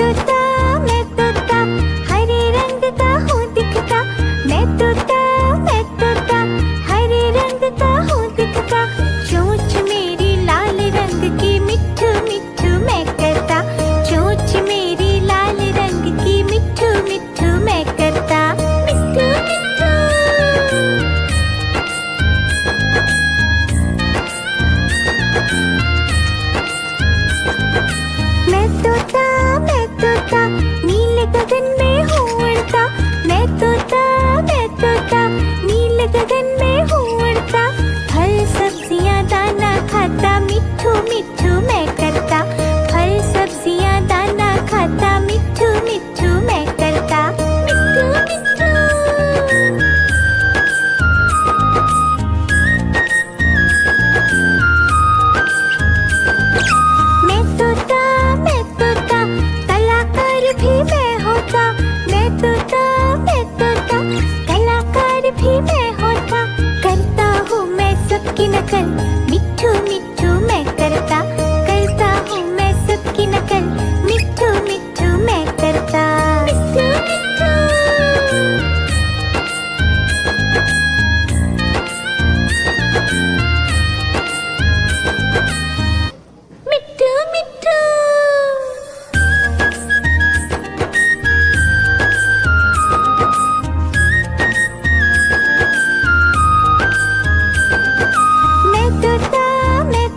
तोता हरे रंग का हूँ दिखता। मैं तोता हरे रंग का हूँ दिखता। चोंच मेरी लाल रंग की मिट्ठू मिट्ठू मैं करता। चोंच मेरी लाल रंग की मिट्ठू मिट्ठू मैं करता। मिट्ठू मिट्ठू। मैं तोता नीले गगन में हूँ उड़ता। मैं तोता नीले गगन में हूँ उड़ता। फल सब्जियाँ दाना खाता मिट्ठू मिट्ठू मैं करता। फल सब्जियाँ दाना खाता मिट्ठू मिट्ठू मैं करता। मिट्ठू मिट्ठू। मैं तोता कलाकार भी मैं होता। मैं तोता कलाकार भी मैं होता। करता हूँ मैं सबकी नकल मिट्ठू मिट्ठू मैं करता। करता हूँ मैं सबकी नकल मिट्ठू मिट्ठू मैं करता। मिट्ठू मिट्ठू। मिट्ठू मिट्ठू। मैं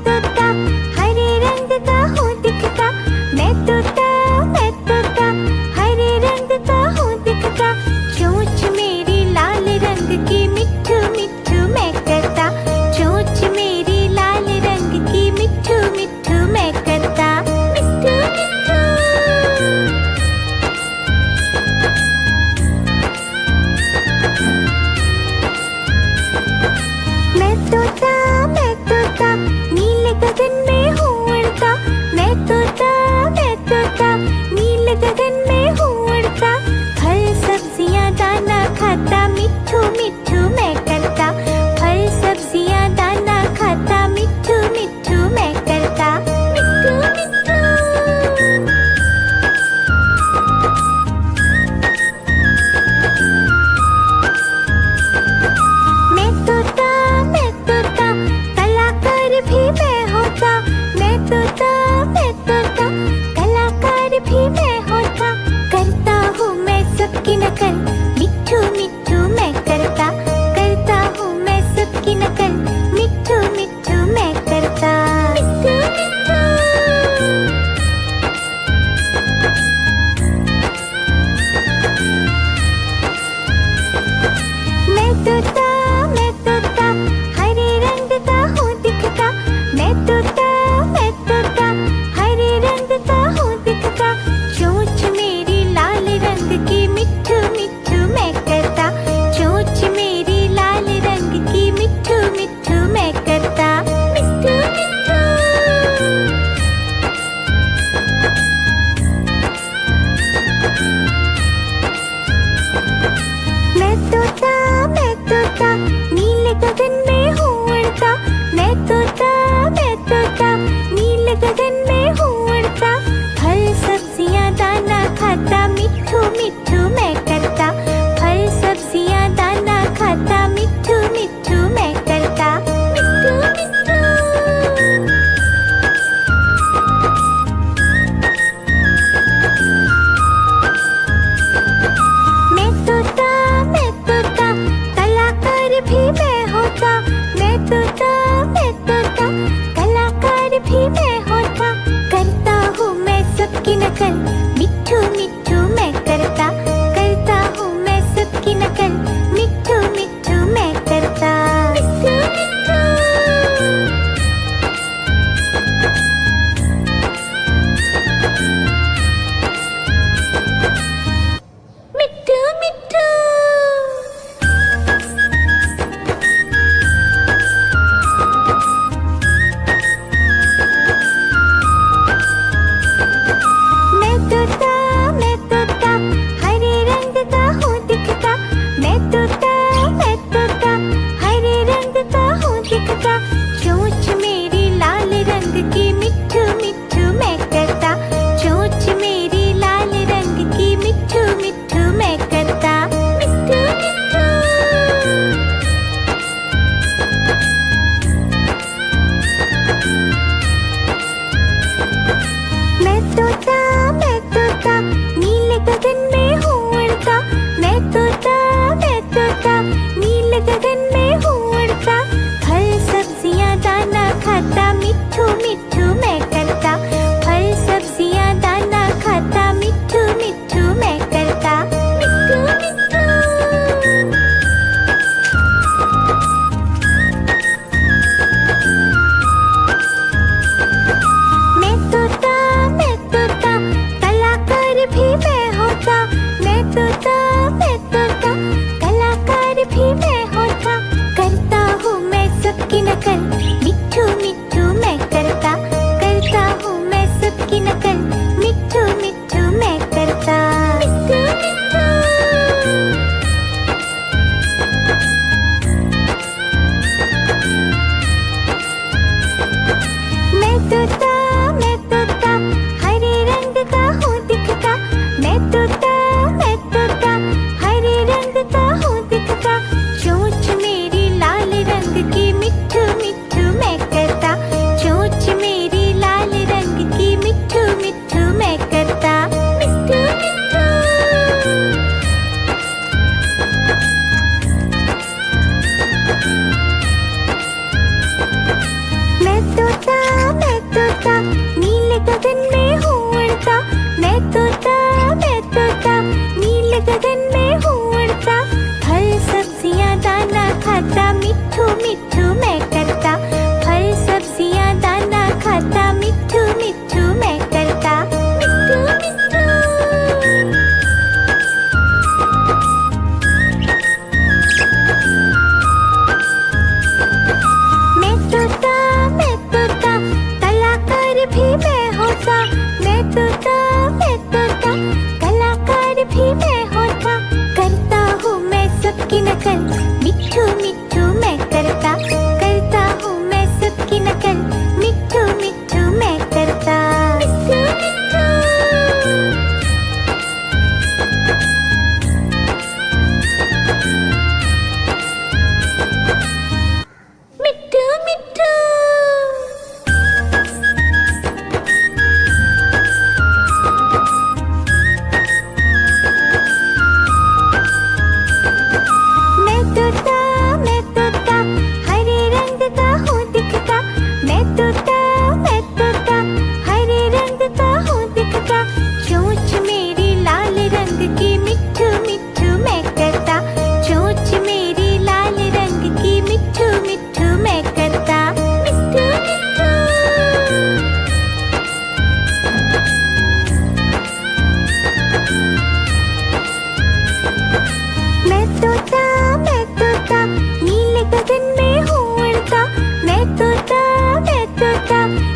मैं तोता नीले गगन में हूँ उड़ता। मैं तोता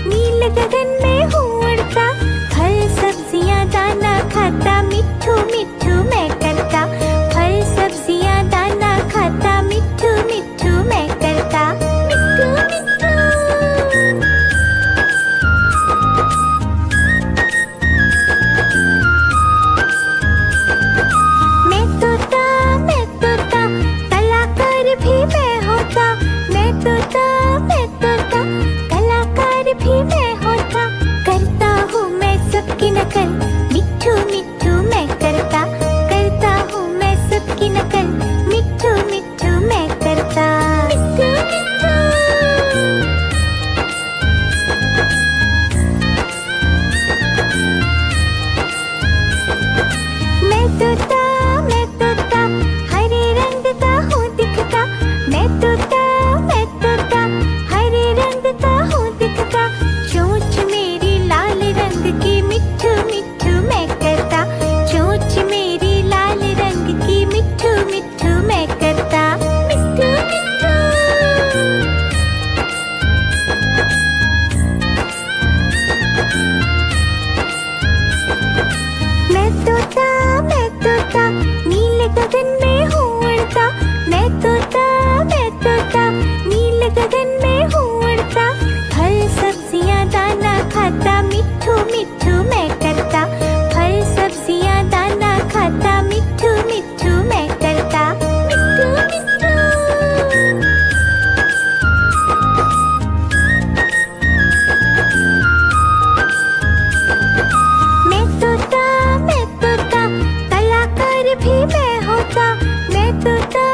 नीले गगन में हूँ उड़ता। फल सब्जियाँ दाना खाता, मिट्ठू मिट्ठू मैं करता। फल सब्जियाँ दाना खाता, मिट्ठू मिट्ठू मैं करता। मिट्ठू मिट्ठू। मैं तोता कलाकार भी मैं होता। मैं तोता कलाकार भी मैं होता। करता हूँ मैं सबकी नकल, मिट्ठू मिट्ठू मैं करता। करता हूँ मैं सबकी नकल, मिट्ठू मिट्ठू मैं करता। मिट्ठू मिट्ठू। मैं तोता हरे रंग का हूँ दिखता। मैं तोता हरे रंग का हूँ दिखता। चोंच मेरी लाल रंग की, मिट्ठू मिट्ठू मैं करता। चोंच मेरी लाल रंग की, मिट्ठू मिट्ठू मैं करता। मिट्ठू मिट्ठू। मैं तोता नीले गगन में हूँ उड़ता। मैं तोता नीले गगन में हूँ उड़ता। फल सब्जियाँ दाना खाता, मिट्ठू मिट्ठू मैं करता। फल सब्जियाँ दाना खाता, मिट्ठू मिट्ठू मैं करता। मिट्ठू मिट्ठू। मैं तोता कलाकार भी मैं होता। मैं तोता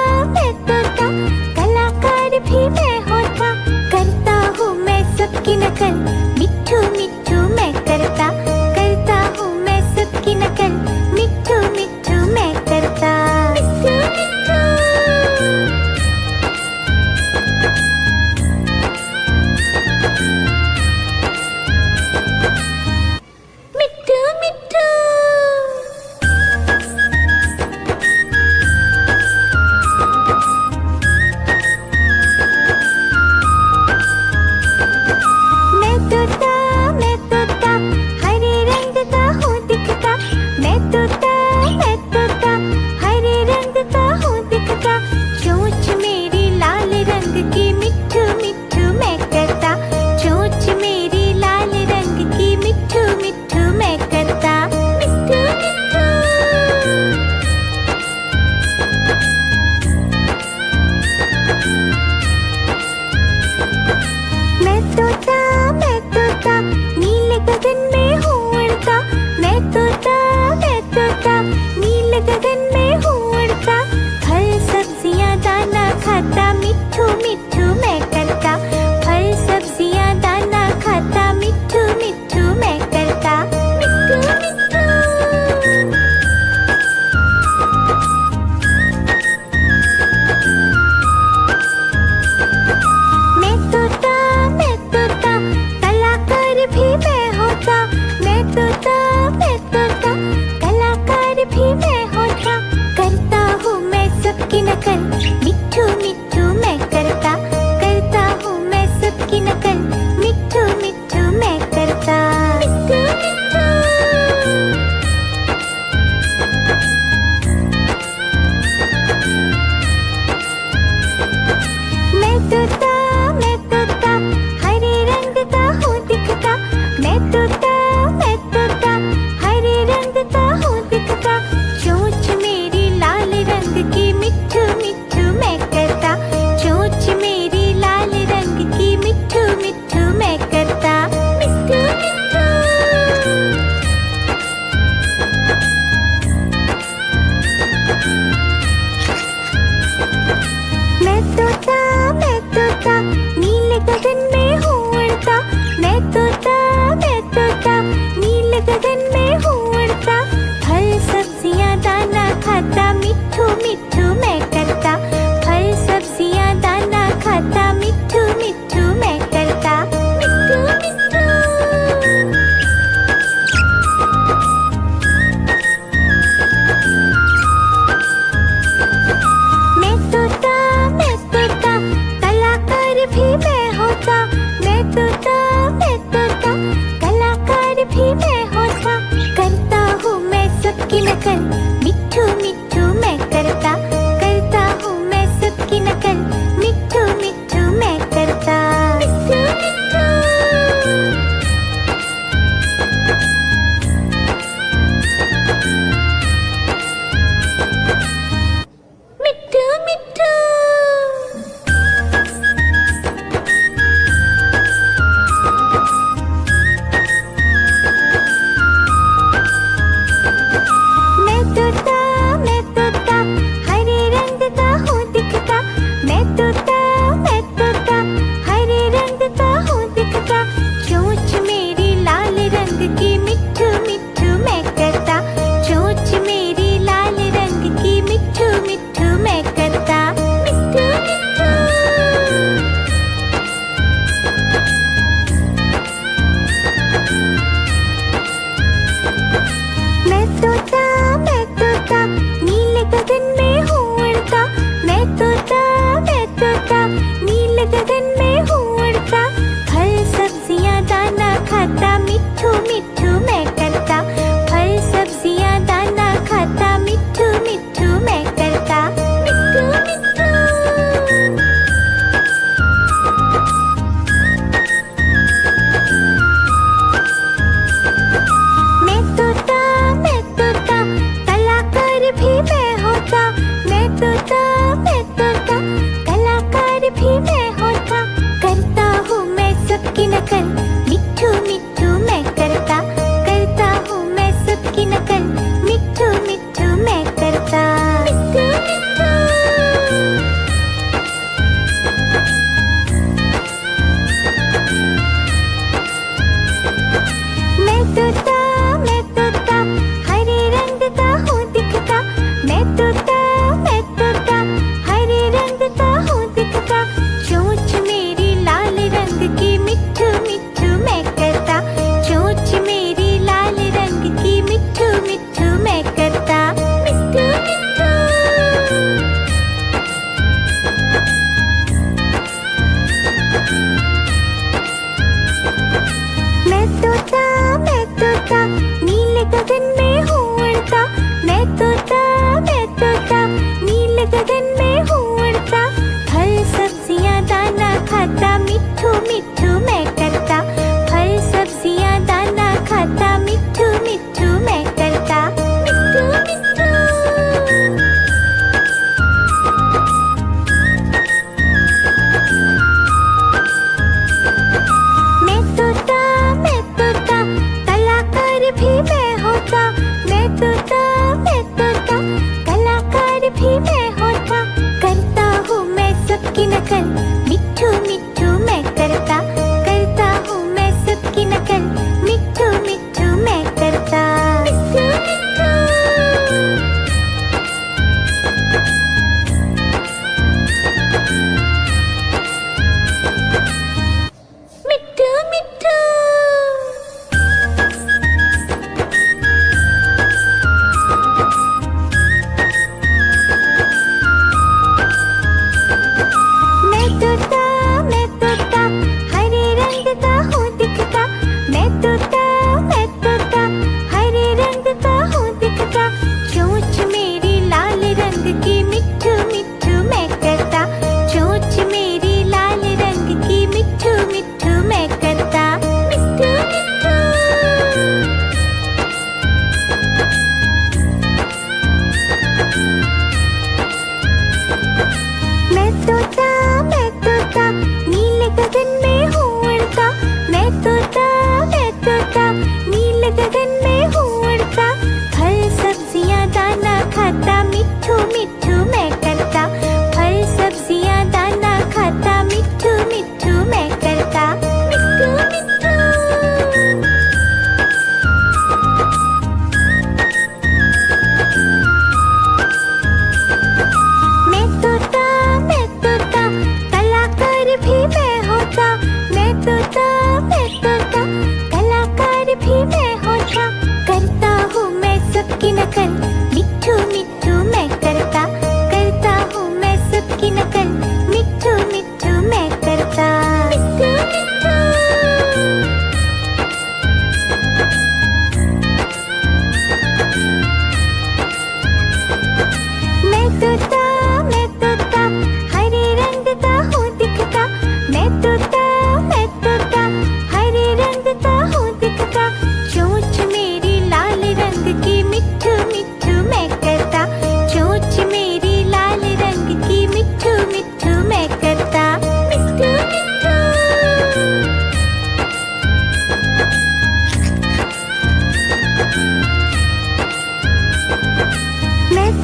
कलाकार भी मैं होता। करता हूँ मैं सबकी नकल, मिट्ठू मिट्ठू मैं करता। करता हूँ मैं सबकी नकल, मिट्ठू मिट्ठू मैं करता। मिट्ठू मिट्ठू। मिट्ठू मिट्ठू। मैं तोता हरे रंग का हूँ दिखता। मैं तोता हरे रंग का हूँ दिखता। चोंच मेरी लाल रंग की, मिट्ठू मिट्ठू मैं करता। चोंच मेरी लाल रंग की, मिट्ठू मिट्ठू मैं करता। मिट्ठू मिट्ठू। मैं तोता नीले गगन में हूँ उड़ता। मैं तोता नीले गगन में हूँ उड़ता। फल सब्जियाँ दाना खाता, मिट्ठू मिट्ठू मैं करता। फल सब्जियाँ दाना खाता, मिट्ठू मिट्ठू मैं करता। मिट्ठू मिट्ठू। मैं तोता कलाकार भी मैं होता। मैं तोता कलाकार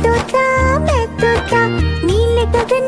तोता नीले गगन